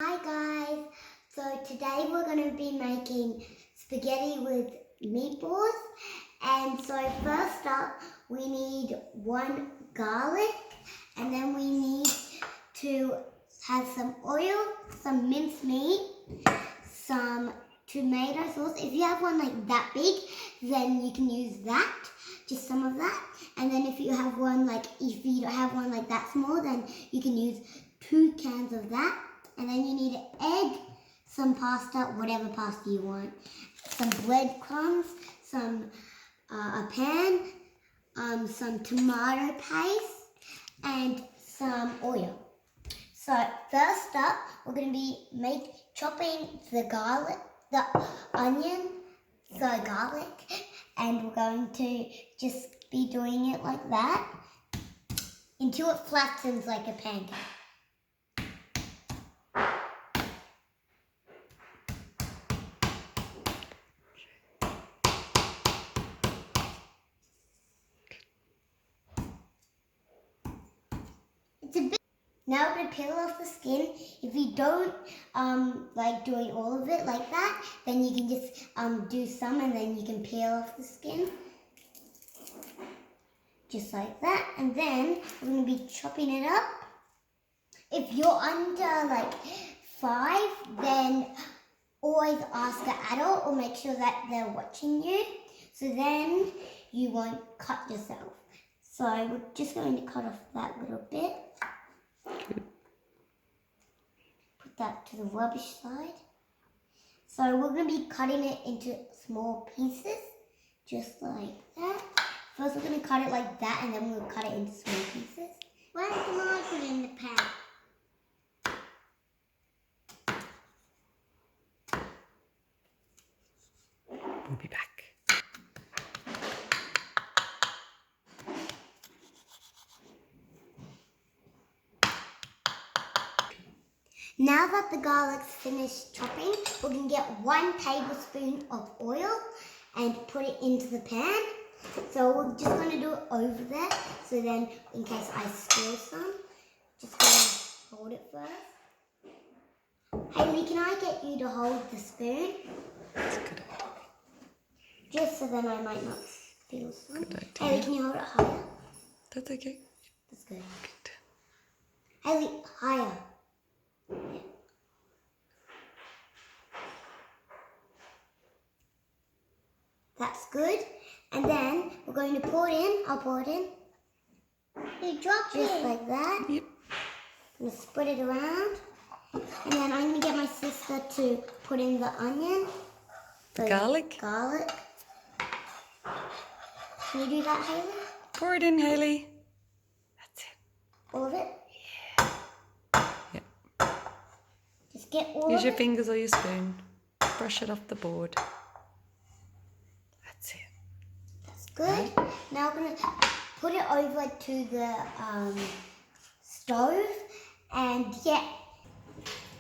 Hi guys, so today we're going to be making spaghetti with meatballs, and so first up we need one garlic, and then we need to have some oil, some minced meat, some tomato sauce. If you have one like that big, then you can use that, just some of that. And then if you don't have one like that small, then you can use 2 cans of that. And then you need an egg, some pasta, whatever pasta you want, some breadcrumbs, a pan, some tomato paste, and some oil. So first up, we're going to be chopping the onion, and we're going to just be doing it like that until it flattens like a pancake. Now we're going to peel off the skin. If you don't like doing all of it like that, then you can just do some and then you can peel off the skin. Just like that. And then we're going to be chopping it up. If you're under like 5, then always ask an adult or make sure that they're watching you. So then you won't cut yourself. So we're just going to cut off that little bit. Put that to the rubbish side. So we're going to be cutting it into small pieces, just like that. First we're going to cut it like that, and then we'll cut it into small pieces. Where's the marker in the pan? We'll be back. Now that the garlic's finished chopping, we're going to get 1 tablespoon of oil and put it into the pan. So we're just going to do it over there. So then, in case I spill some, just going to hold it first. Hayley, can I get you to hold the spoon? That's a good idea. Just so then I might not spill some. Good idea. Hayley, can you hold it higher? That's okay. That's good. Good. Hayley, higher. That's good. And then we're going to pour it in. I'll pour it in. You dropped it. Just like that. Yep. I'm going to spread it around. And then I'm going to get my sister to put in the onion. The garlic. Garlic. Can you do that, Hayley? Pour it in, Hayley. That's it. All of it? Yep. Just get all Use of your it. fingers or your spoon. Brush it off the board. That's it. That's good. Now I'm going to put it over to the stove. And yeah,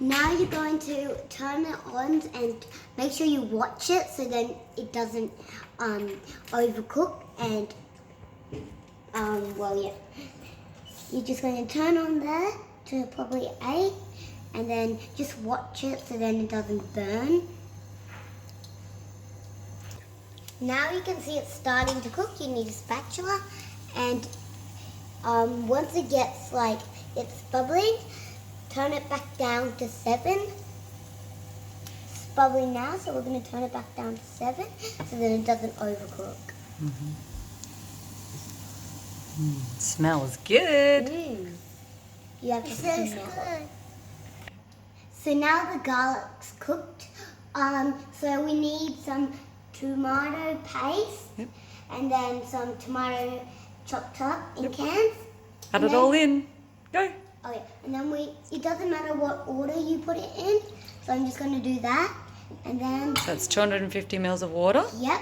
now you're going to turn it on and make sure you watch it so then it doesn't overcook. And well, yeah, you're just going to turn on there to probably 8 and then just watch it so then it doesn't burn. Now you can see it's starting to cook. You need a spatula, and once it gets like it's bubbling, turn it back down to 7. It's bubbling now, so we're going to turn it back down to 7 so that it doesn't overcook. Smells good. You have to smell it. So now the garlic's cooked. So we need some tomato paste. Yep. And then some tomato chopped up in cans. Add it all in. Go. Oh yeah, and then it doesn't matter what order you put it in, so I'm just going to do that. And then... So it's 250 mils of water. Yep.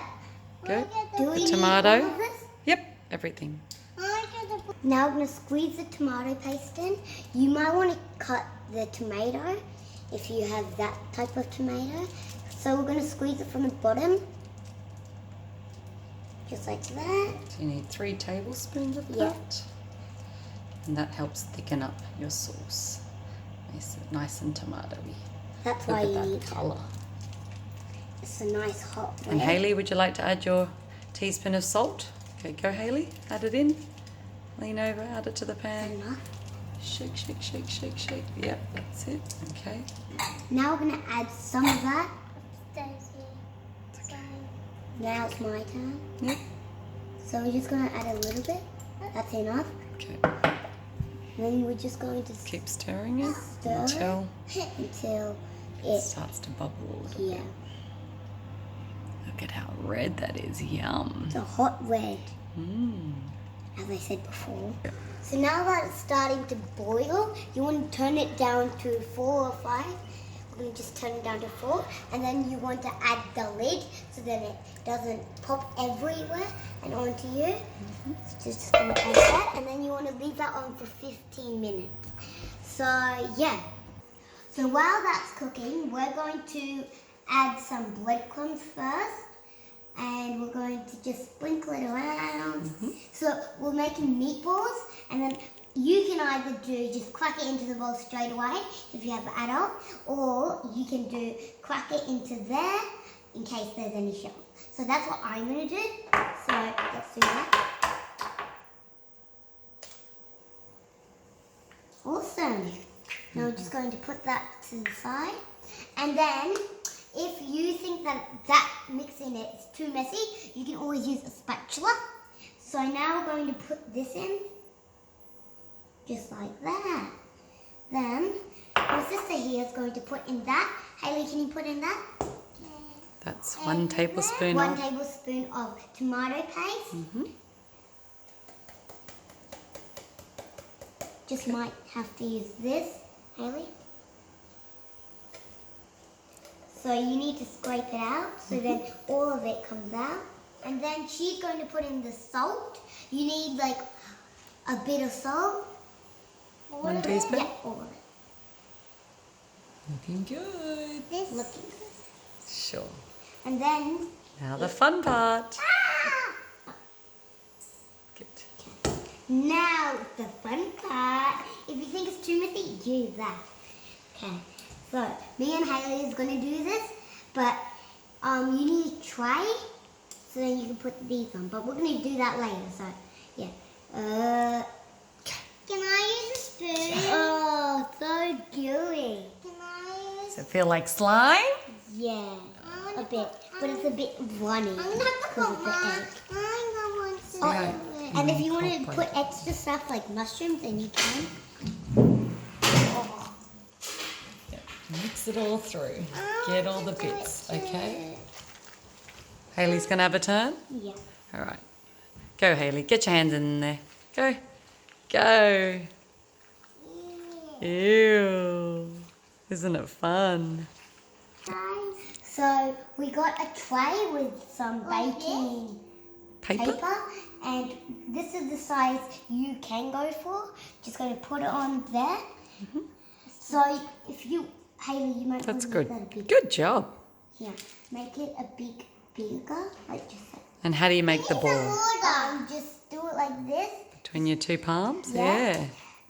Go. Do we The need tomato. all of this? Yep. Everything. Now I'm going to squeeze the tomato paste in. You might want to cut the tomato if you have that type of tomato. So we're going to squeeze it from the bottom. Just like that. So you need 3 tablespoons of Yeah. that. And that helps thicken up your sauce. Nice and tomatoey. That's Look why at you that need colour. it's a nice hot And red. Hayley, would you like to add your teaspoon of salt? Okay, go Hayley, add it in. Lean over, add it to the pan. Enough. Shake, shake, shake, shake, shake. Yep, that's it. Okay. Now we're gonna add some of that. Now it's my turn. Yep. So we're just gonna add a little bit. That's enough. Okay. Then we're just going to Keep stirring it stir until it it starts to bubble a little bit. Look at how red that is. Yum. It's a hot red, Mmm. as I said before. So now that it's starting to boil, you want to turn it down to 4 or 5. We're going to just turn it down to 4. And then you want to add the lid so that it doesn't pop everywhere and onto you. So just going to add that. And then you want to leave that on for 15 minutes. So yeah. So while that's cooking, we're going to add some breadcrumbs first. And we're going to just sprinkle it around. So we're making meatballs, and then you can either just crack it into the bowl straight away if you have an adult, or you can crack it into there in case there's any shells. So that's what I'm going to do. So let's do that. Awesome. Now we're just going to put that to the side, and then if you think that mixing it is too messy, you can always use a spatula. So now we're going to put this in, just like that. Then my sister here is going to put in that. Hayley, can you put in that? That's 1 tablespoon. 1 tablespoon of tomato paste. Just might have to use this, Hayley. So you need to scrape it out so then all of it comes out. And then she's going to put in the salt. You need like a bit of salt. 1 teaspoon? Yeah, all of it. Looking good. Looking good. Sure. And then... Now the fun part. Good. Now the fun part. If you think it's too messy, use that. Okay. So, me and Hayley is going to do this, but you need a tray, so then you can put these on. But we're going to do that later, so, yeah. Can I use a spoon? Oh, so gooey. Can I use... Does it feel like slime? Yeah, a bit. But it's a bit runny because of the egg. Yeah. And if you want to put extra stuff like mushrooms, then you can. Mix it all through. Get all the bits, okay? Hayley's going to have a turn? Yeah. All right. Go, Hayley. Get your hands in there. Go. Go. Ew. Isn't it fun? So we got a tray with some baking Paper? and this is the size you can go for. Just going to put it on there. So if you, Hayley, you might That's want good. to make that a big, Good job. yeah, make it a bigger, like just like. And how do you make the ball? Just do it like this. Between your 2 palms? Yeah. Yeah.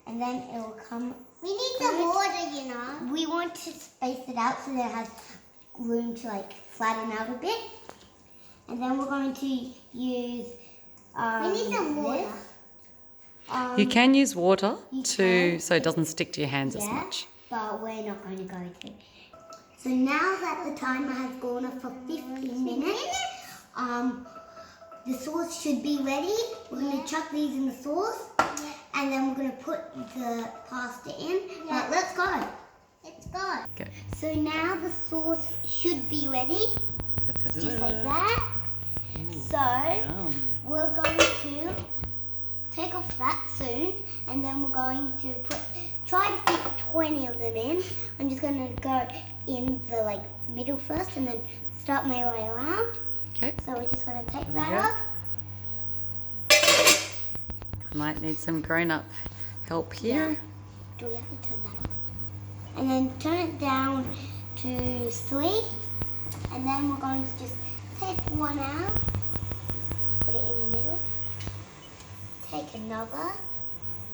And then it will come. We need the water, you know. We want to space it out so that it has room to like flatten out a bit. And then we're going to use. We need some water. You can use water You to can. so it doesn't stick to your hands as Yeah, much. but we're not going to go to. So now that the timer has gone off for 15 minutes, the sauce should be ready. We're going to chuck these in the sauce, and then we're going to put the pasta in. But let's go. Let's go. Okay. So now the sauce should be ready, just like that. So Yum. we're going to take off that soon, and then we're going to try to fit 20 of them in. I'm just going to go in the like middle first, and then start my way around. Okay. So we're just going to take There we that go. off. Might need some grown-up help here. Yeah. Do we have to turn that off? And then turn it down to 3, and then we're going to just take one out, put it in the middle. Take another.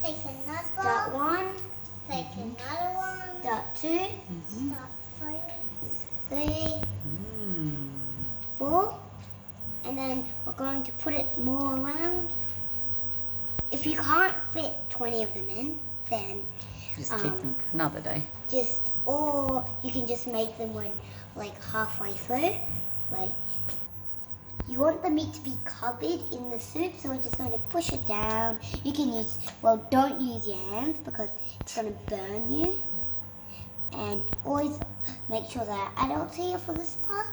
Take another. That one. Take another one. Start 2. Start 3. 4. And then we're going to put it more around. If you can't fit 20 of them in, then Just keep them for another day. Or you can just make them when like halfway through. Like, you want the meat to be covered in the soup, so we're just going to push it down. You can use, don't use your hands because it's going to burn you. And always make sure that adults here for this part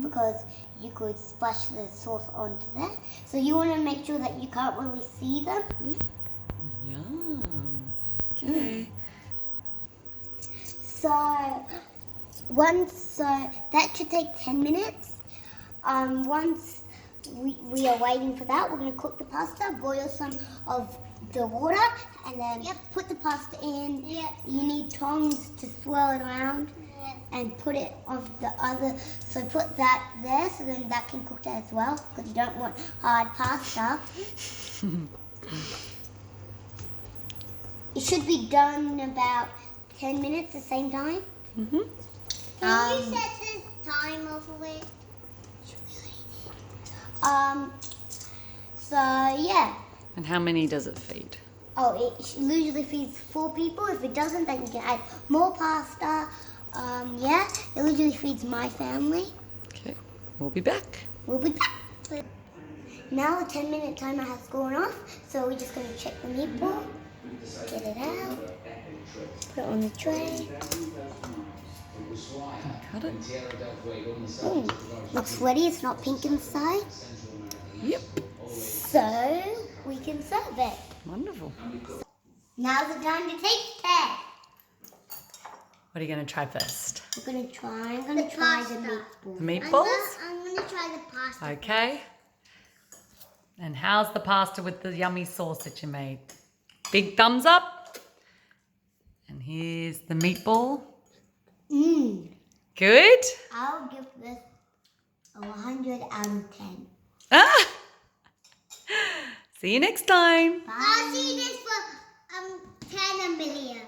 because you could splash the sauce onto that. So you want to make sure that you can't really see them. Yum. Okay. So that should take 10 minutes. Once we are waiting for that, we're going to cook the pasta, boil some of the water, and then put the pasta in. You need tongs to swirl it around and put it on the other. So put that there, so then that can cook as well, because you don't want hard pasta. It should be done in about 10 minutes at the same time. Can you set the timer for it? So yeah. And how many does it feed? Oh, it usually feeds 4 people. If it doesn't, then you can add more pasta. It usually feeds my family. Okay, we'll be back. We'll be back. Now the 10-minute timer has gone off, so we're just going to check the meatball. Get it out. Put it on the tray. Cut it. Looks ready. It's not pink inside. Yep. So we can serve it. Wonderful. Now's the time to taste test. What are you going to try first? I'm going to try the meatballs. The meatballs? I'm going to try the pasta. Okay. And how's the pasta with the yummy sauce that you made? Big thumbs up. And here's the meatball. Good? I'll give this a 100 out of 10. Ah! See you next time. Bye. I'll see this for 10 million.